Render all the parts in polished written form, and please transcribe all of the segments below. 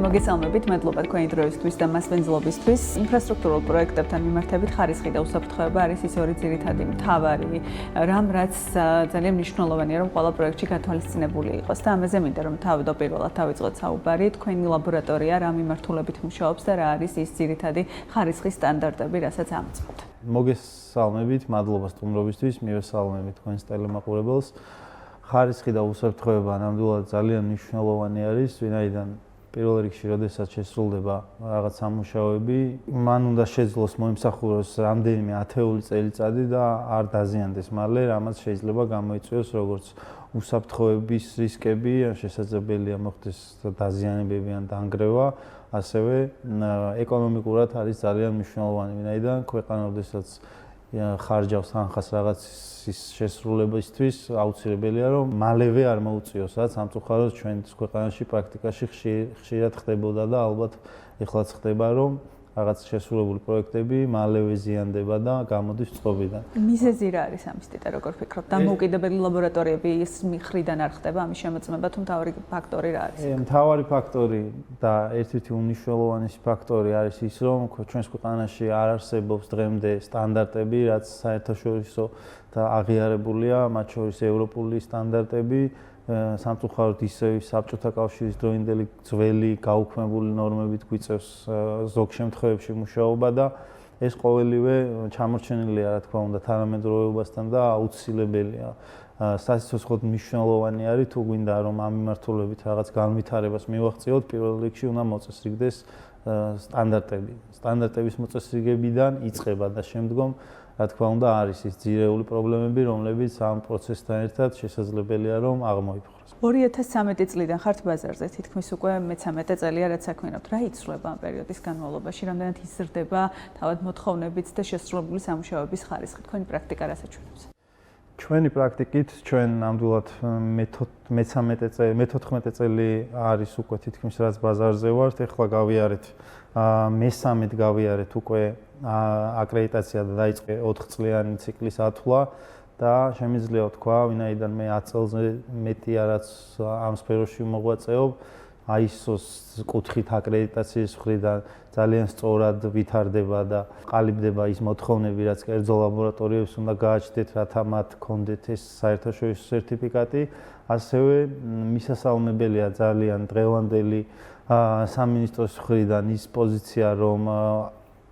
მოგესალმებით, მადლობა თქვენი დროისთვის და მასპინძლობისთვის. ინფრასტრუქტურულ პროექტებთან მიმართებით ხარისხი და უსაფრთხოება არის ის ორი ძირითადი მთავარი რამ, რაც ძალიან მნიშვნელოვანია, რომ ყველა პროექტში გათვალისწინებული იყოს და ამაზე მინდა რომ თავდაპირველად დავიწყოთ საუბარი. თქვენი ლაბორატორია რა მიმართულებით მუშაობს და რა არის ის ძირითადი ხარისხის სტანდარტები, რასაც ამოწმოთ. მოგესალმებით, მადლობა სტუმრობისთვის, მივესალმებით თქვენს ტელემაყურებელს. ხარისხი და უსაფრთხოება ნამდვილად ძალიან მნიშვნელოვანი არის, ვინაიდან პირველ რიგში, როდესაც შესრულდება რაღაც სამუშაოები, მან უნდა შეძლოს მოიმსახუროს რამდენიმე ათეული წელიწადი და არ დაზიანდეს მალე, რამაც შეიძლება გამოიწვიოს როგორც უსაფრთხოების რისკები, შესაძლებელია მოხდეს დაზიანებები ან დანგრევა, ასევე ეკონომიკურად არის ძალიან მნიშვნელოვანი, ვინაიდან ქვეყანა როდესაც ხარჯავს თანხას რაღაცის შესრულებისთვის, აუცილებელია რომ მალევე არ მოუწიოს, რაც სამწუხაროდ ჩვენს ქვეყანაში პრაქტიკაში ხშირად ხდებოდა და ალბათ ეხლაც ხდება, რომ რაღაც შესრულებული პროექტები მალევე ზიანდება და გამოდის წყობიდან. მიზეზი რა არის ამის ტიტა, როგორ ფიქრობ? დამოუკიდებელი ლაბორატორიების მხრიდან არ ხდება ამის შემოწმება, თუ მთავარი ფაქტორი რა არის? მთავარი ფაქტორი და ერთ-ერთი უმნიშვნელოვანესი ფაქტორი არის ის, რომ ჩვენს ქვეყანაში არ არსებობს დღემდე სტანდარტები, რაც საერთაშორისო და აღიარებულია, მათ შორის ევროპული სტანდარტები, სამწუხაროდ ისევ საბჭოთა კავშირის დროინდელი ძველი გაუქმებული ნორმებით გვიწევს ზოგ შემთხვევებში მუშაობა და ეს ყოველივე ჩამორჩენილია, რა თქმა უნდა, თანამედროვეობასთან და აუცილებელია. სასიცოცხლოდ მნიშვნელოვანი არის, თუ გვინდა რომ ამ მიმართულებით რაღაც განვითარებას მივაღწიოთ, პირველ რიგში უნდა მოწესრიგდეს სტანდარტები. სტანდარტების მოწესრიგებიდან იწყება და შემდგომ რა თქმა უნდა არის ის ძირეული პრობლემები, რომლებიც ამ პროცესთან ერთად შესაძლებელია რომ აღმოიფხვრას. 2013 წლიდან ხართ ბაზარზე, თითქმის უკვე მე-13 წელია რაც საქმიანობთ. რა იცვლება ამ პერიოდის განმავლობაში, რამდენად იზრდება თავად მოთხოვნებით და შესრულებული სამუშაოების ხარისხი? თქვენი პრაქტიკა რას აჩვენებს? ჩვენი პრაქტიკით ჩვენ ნამდვილად მე-14 წელი არის უკვე თითქმის რაც ბაზარზე ვართ, ეხლა გავიარეთ მე-13 გავიარეთ უკვე აკრედიტაცია და დაიწყე 4 წლიანი ციკლის ათვლა და შემიძლია ვთქვა, ვინაიდან მე 10 წელზე მეტია რაც ამ სფეროში მოღვაწეობ, ISO-ს კუთხით აკრედიტაციის მხრიდან ძალიან სწორად ვითარდება და ყალიბდება ის მოთხოვნები, რაც კერძო ლაბორატორიებს უნდა გააჩნდეთ, რათა მათ ჰქონდეთ ეს საერთაშორისო სერტიფიკატი, ასევე მისასალმებელია ძალიან დღევანდელი სამინისტროს მხრიდან ის პოზიცია, რომ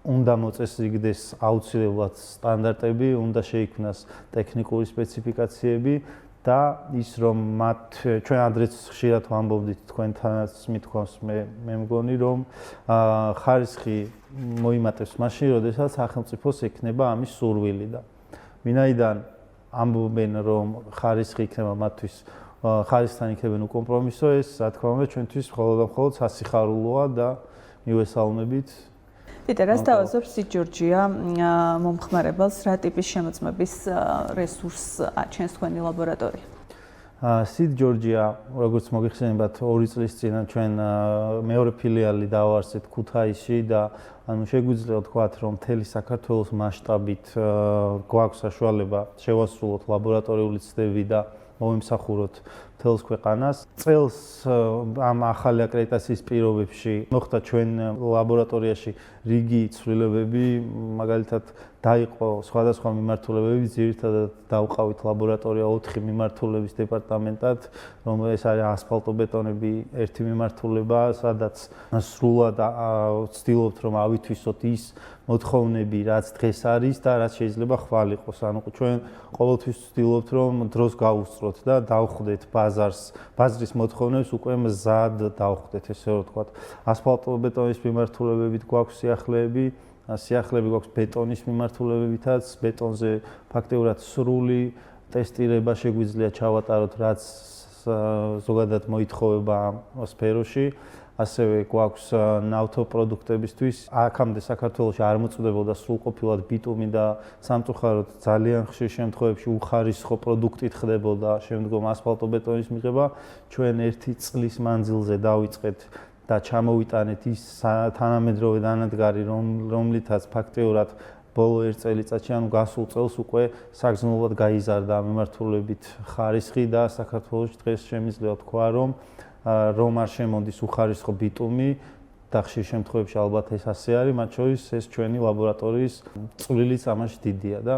უნდა მოწესრიგდეს აუცილებლად სტანდარტები, უნდა შეიქმნას ტექნიკური სპეციფიკაციები და ის რომ ჩვენ ადრეც ხშირად ვამბობდით თქვენთანაც მithქვავს მე მგონი რომ ხარისხი მოიმატებს მაშინ, როდესაც სახელმწიფოს ექნება ამის სურვილი და ვინაიდან ამბობენ რომ ხარისხი იქნება მათთვის ხარისხთან იქნებენ უკომპრომისო, ეს რა თქმა უნდა ჩვენთვის მხოლოდ და მხოლოდ სასიხარულოა და მივესალმებით. რას თავაზობს სიდ ჯორჯია მომხმარებელს, რა ტიპის შემოწმების რესურსს აჩენს თქვენი ლაბორატორია? სიდ ჯორჯია, როგორც მოგიხსენებათ, 2 წლის წინ ჩვენ მეორე ფილიალი დავაარსეთ ქუთაისში და ანუ შეგვიძლია ვთქვათ, რომ მთელი საქართველოს მასშტაბით გვაქვს საშუალება შევასრულოთ ლაბორატორიული ცდები და მომიმსახუროთ მთელს ქვეყანას. წელს ამ ახალი აკრედიტაციის პირობებში მოხდა ჩვენ ლაბორატორიაში რიგი ცვლილებები, მაგალითად დაიყო სხვადასხვა მიმართულებები, ძირითადად დავყავით ლაბორატორია 4 მიმართულების დეპარტამენტად, რომელიც არის ასფალტობეტონები ერთი მიმართულება, სადაც სრულად ვცდილობთ რომ ავითვისოთ ის მოთხოვნები, რაც დღეს არის და რაც შეიძლება ხვალ იყოს. ანუ ჩვენ ყოველთვის ვცდილობთ რომ დროს გავუსწროთ და დავხვდეთ ბაზრის მოთხოვნებს უკვე მზად დავხვდეთ, ესე რომ ვთქვათ. ასფალტობეტონის მიმართულებებით გვაქვს სიახლეები გვაქვს ბეტონის მიმართულებებითაც, ბეტონზე ფაქტიურად სრული ტესტირება შეგვიძლია ჩავატაროთ, რაც ზოგადად მოითხოვება ამ სფეროში. ასევე გვაქვს ნავთობპროდუქტებისთვის. აქამდე საქართველოში არ მოწვდებოდა სრულყოფილად ბიტუმი და სამწუხაროდ ძალიან ხშირ შემთხვევებში უხარისხო პროდუქტით ხდებოდა შემდგომ ასფალტობეტონის მიღება. ჩვენ 1 წლის მანძილზე დავიწყეთ და ჩამოვიტანეთ ის თანამედროვე დანადგარი, რომლითაც ფაქტიურად ბოლო 1 წელიწადში, ანუ გასულ წელს უკვე საგრძნობლად გაიზარდა მიმართულებით ხარისხი და საქართველოში დღეს შემიძლია ვთქვა, რომ რომ არ შემოდის უხარისხო ბიტუმი და ხშირ შემთხვევებში ალბათ ეს ასე არის, მათ შორის ეს ჩვენი ლაბორატორიის წვლილიც ამაში დიდია და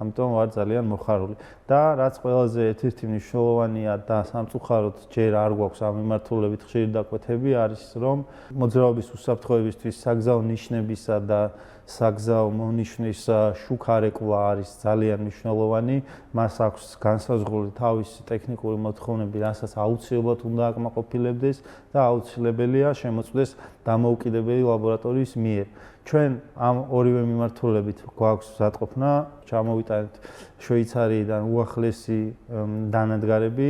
ამიტომ ვარ ძალიან მოხარული. და რაც ყველაზე ერთ-ერთი მნიშვნელოვანია და სამწუხაროდ ჯერ არ გვაქვს ამ მიმართულებით ხშირი დაკვეთები, არის რომ მოძრაობის უსაფრთხოებისთვის საგზაო ნიშნებისა და საგზაო მონიშნის შუქარეკვა არის ძალიან მნიშვნელოვანი. მას აქვს განსაზღვრული თავისი ტექნიკური მოთხოვნები, რასაც აუცილებლად უნდა აკმაყოფილებდეს და აუცილებელია შემოწმდეს დამოუკიდებელი ლაბორატორიის მიერ. ჩვენ ამ ორივე მიმართულებით გვაქვს მზადყოფნა, ჩამოვიტანეთ შვეიცარიიდან უახლესი დანადგარები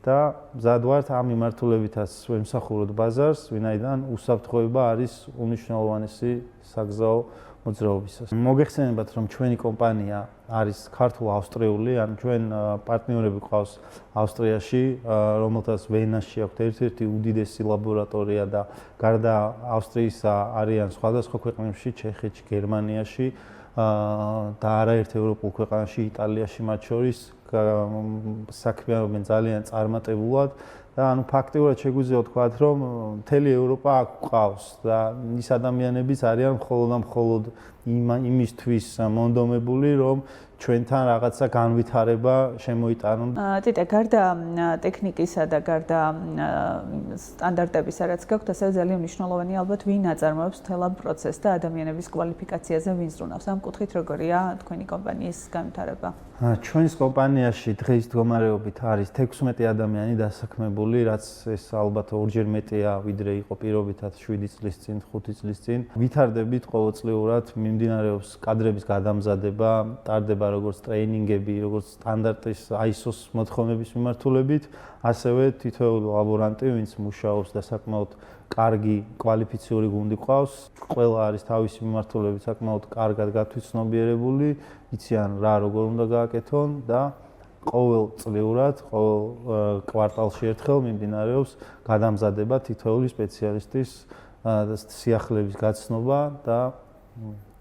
და მზად ვართ ამ მიმართულებითაც ვემსახუროთ ბაზარს, ვინაიდან უსაფრთხოება არის უნიშნელოვანესი საგზაო მოძრაობისას. მოგეხსენებათ, რომ ჩვენი კომპანია არის ქართულ-ავსტრიული, ან ჩვენ პარტნიორები გვყავს ავსტრიაში, რომელთაც ვენაში აქვს ერთ-ერთი უდიდესი ლაბორატორია და გარდა ავსტრიისა არიან სხვადასხვა ქვეყნებში, ჩეხეთში, გერმანიაში და არაერთ ევროპულ ქვეყანაში, იტალიაში მათ შორის საქმიანობენ ძალიან წარმატებულად და ანუ ფაქტიურად შეგვიძლია ვთქვათ, რომ მთელი ევროპა აქ გვყავს და ის ადამიანებიც არიან მხოლოდ იმისთვის მონდომებული, რომ ჩვენთან რაღაცა განვითარება შემოიტანონ. ტიტე, გარდა ტექნიკისა და გარდა სტანდარტებისა, რაც გაქვთ, ასევე ძალიან მნიშვნელოვანია ალბათ ვინ აწარმოებს მთელ ამ პროცესს და ადამიანების კვალიფიკაციაზე ვინ ზრუნავს. ამ კუთხით როგორია თქვენი კომპანიის განვითარება? ჩვენს კომპანიაში დღის მდგომარეობით არის 16 ადამიანი დასაქმებული, რაც ეს ალბათ ორჯერ მეტია, ვიდრე იყო პირობითად 7 წლის წინ, 5 წლის წინ. ვითარდებით ყოველწლიურად, მიმდინარეობს კადრების გადამზადება, ტარდება როგორც ტრეინინგები, როგორც სტანდარტის ISO-ს მოთხოვნების მიმართულებით, ასევე თითოეული ლაბორანტი, ვინც მუშაობს და საკმაოდ კარგი კვალიფიციური გუნდი ყავს, ყველა არის თავისი მიმართულებით საკმაოდ კარგად გათვითცნობიერებული, იციან რა როგორ უნდა გააკეთონ და ყოველწლიურად, ყოველ კვარტალში ერთხელ მიმდინარეობს გადამზადება თითოეული სპეციალისტის სიახლეების გაცნობა და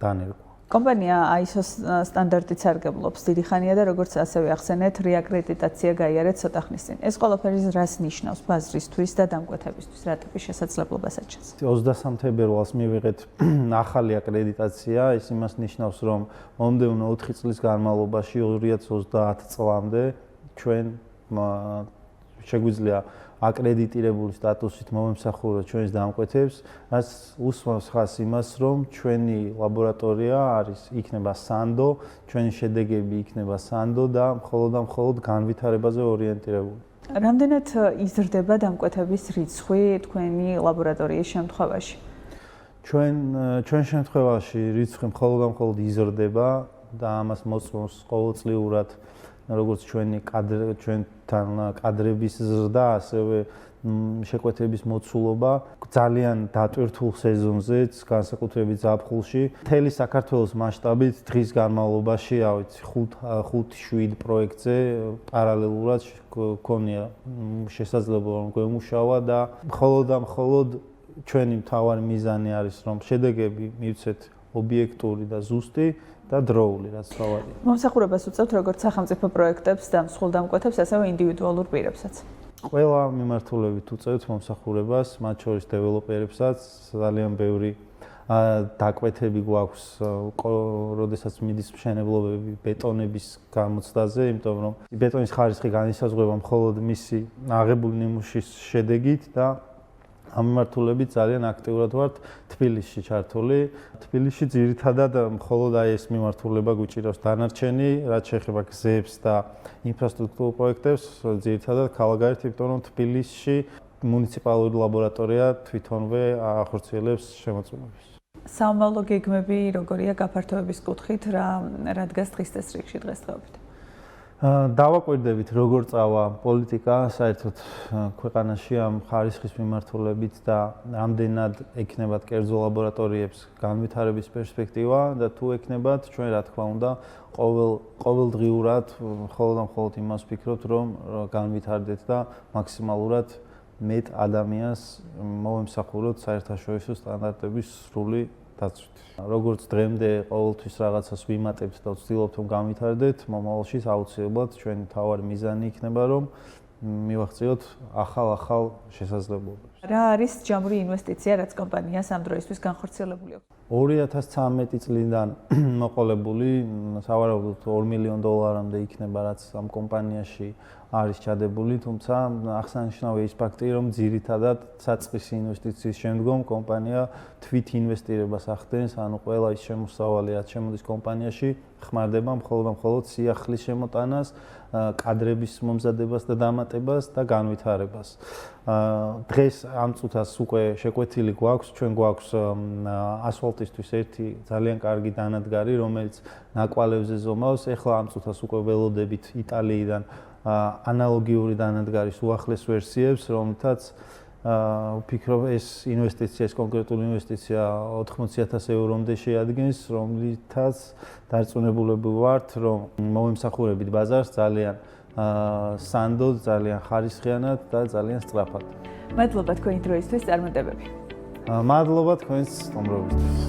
დანერგვა. კომპანია ISO სტანდარტით სარგებლობს დიდი ხანია და როგორც ასევე ახსენეთ, რეაკრედიტაცია გაიარეთ ცოტა ხნის წინ. ეს ყველაფერი რას ნიშნავს ბაზრისთვის და დამკვეთებისთვის, რა ტიპის შესაძლებლობას აჩენს? 23 თებერვალს მივიღეთ ახალი აკრედიტაცია, ეს იმას ნიშნავს, რომ მომდევნო 4 წლის განმავლობაში 2030 წლამდე ჩვენ შეგვიძლია აკრედიტირებული სტატუსით მომემსახუროთ ჩვენს დამკვეთებს, რაც უსვამს ხაზს იმას, რომ ჩვენი ლაბორატორია იქნება სანდო, ჩვენი შედეგები იქნება სანდო და მხოლოდ განვითარებაზე ორიენტირებული. რამდენად იზრდება დამკვეთების რიცხვი თქვენი ლაბორატორიის შემთხვევაში? ჩვენ შემთხვევაში რიცხვი მხოლოდ იზრდება და ამას მოწმობს ყოველწლიურად როგორც ჩვენთან კადრების ზრდა, ასევე შეკვეთების მოცულობა ძალიან დატვირთულ სეზონზეც, განსაკუთრებით ზაფხულში. მთელი საქართველოს მასშტაბით დღის განმავლობაში, 5-7 პროექტზე პარალელურად გქონია შესაძლებლობა რომ გვემუშავა და მხოლოდ ჩვენი მთავარი მიზანი არის რომ შედეგები მივცეთ ობიექტური და ზუსტი და დროული, რაც თავარია. მომსახურებას უწევთ როგორც სახელმწიფო პროექტებს და მსხვილ დამკვეთებს, ასევე ინდივიდუალურ პირებსაც. ყველა მიმართულებით უწევთ მომსახურებას, მათ შორის დეველოპერებსაც, ძალიან ბევრი დაკვეთები გვაქვს, როდესაც მიდის მშენებლობები ბეტონების გამოცდაზე, იმიტომ რომ ბეტონის ხარისხი განისაზღვრება მხოლოდ მისი აღებული ნიმუშის შედეგით და ამ მიმართულებით ძალიან აქტიურად ვართ თბილისში ჩართული. თბილისში ძირითადად მხოლოდ ეს მიმართულება გვიჭირავს დანარჩენი, რაც შეეხება გზებს და ინფრასტრუქტურულ პროექტებს, ძირითადად ქალაქგარეთ, იმიტომ რომ თბილისში მუნიციპალური ლაბორატორია თვითონვე ახორციელებს შემოწმებას. საომავლო გეგმები როგორია გაფართოების კუთხით, რა დგას დღის წესრიგში დღესდღეობით? დავაკვირდებით როგორ წავა პოლიტიკა საერთოდ ქვეყანაში ამ ხარისხის მიმართულებით და რამდენად ექნებათ კერძო ლაბორატორიებს განვითარების პერსპექტივა და თუ ექნებათ ჩვენ რა თქმა უნდა ყოველდღიურად მხოლოდ იმას ვფიქრობთ რომ განვითარდეთ და მაქსიმალურად მეტ ადამიანს მოვემსახუროთ საერთაშორისო სტანდარტების სრული დაცვით. როგორც დღემდე ყოველთვის რაღაცას ვიმატებთ და ვცდილობთ რომ განვითარდეთ, მომავალში აუცილებლად ჩვენი მთავარი მიზანი იქნება რომ მივახციოთ ახალ შესაძლებლობებს. რა არის ჯამური ინვესტიცია, რაც კომპანიას ამ დროისთვის განხორციელებული აქვს? 2013 წლიდან მოყოლებული სავარაუდოდ $2 მილიონ-მდე იქნება, რაც ამ კომპანიაში არის ჩადებული, თუმცა აღსანიშნავია ის ფაქტი, რომ ძირითადად საწყისი ინვესტიციის შემდგომ კომპანია თვით ინვესტირებას ახდენს, ანუ ყველა ის შემოსავალი, რაც შემოდის კომპანიაში, ხმარდება მხოლოდ სიახლის შემოტანას, კადრების მომზადებას და დამატებას და განვითარებას. დღეს ამ წუთას უკვე შეკვეთილი გვაქვს, ჩვენ გვაქვს ასფალტისთვის ერთი ძალიან კარგი დანადგარი, რომელიც ნაკვალევზე ზომავს. ეხლა ამ წუთას უკვე ველოდებით იტალიიდან ანალოგიური დანადგარის უახლეს ვერსიებს, რომელთაც ვფიქრობ ეს ინვესტიცია, ეს კონკრეტული ინვესტიცია 80,000 ევრომდე შეადგენს, რომლითაც დარწმუნებულები ვართ, რომ მოვემსახურებით ბაზარს ძალიან სანდოდ, ძალიან ხარისხიანად და ძალიან სწრაფად. მადლობა თქვენი დროისთვის, წარმატებები. მადლობა თქვენს სტუმრობისთვის.